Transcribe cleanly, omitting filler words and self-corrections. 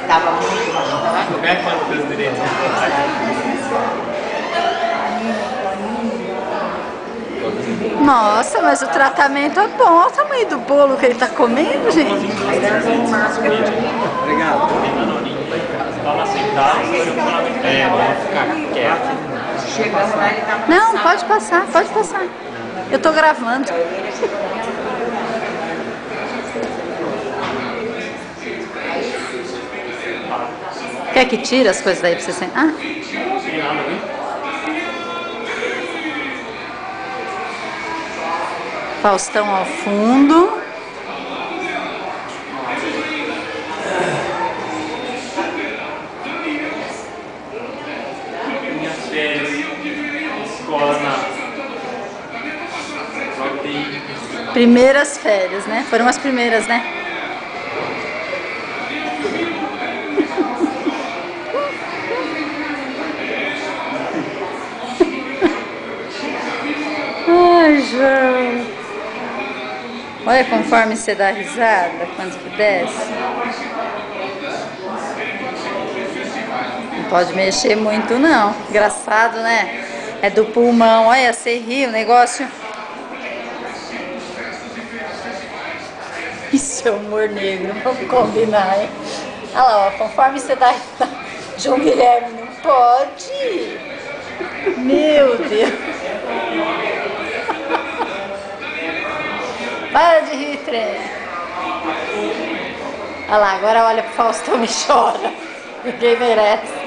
Tava muito bom. Como é que quando fez direito? Nossa, mas o tratamento é bom. Olha o tamanho do bolo que ele tá comendo, gente. Obrigado. Vamos sentar. Vamos ficar quieto. Chegamos lá, ele tava Não, pode passar, pode passar. Eu tô gravando. Quer que tire as coisas daí pra você sentar? Ah. Faustão ao fundo. Minhas férias, escola na... Primeiras férias, né? Foram as primeiras, né? Ai, João. Olha conforme você dá risada, quando que desce. Não pode mexer muito, não. Engraçado, né? É do pulmão. Olha, você ri, o negócio... Isso é humor negro, vamos combinar, hein? Olha lá, ó, conforme você dá risada... João Guilherme, não pode! Meu Deus! Para de rir, trem. Olha lá, agora olha pro Faustão e chora. Ninguém merece.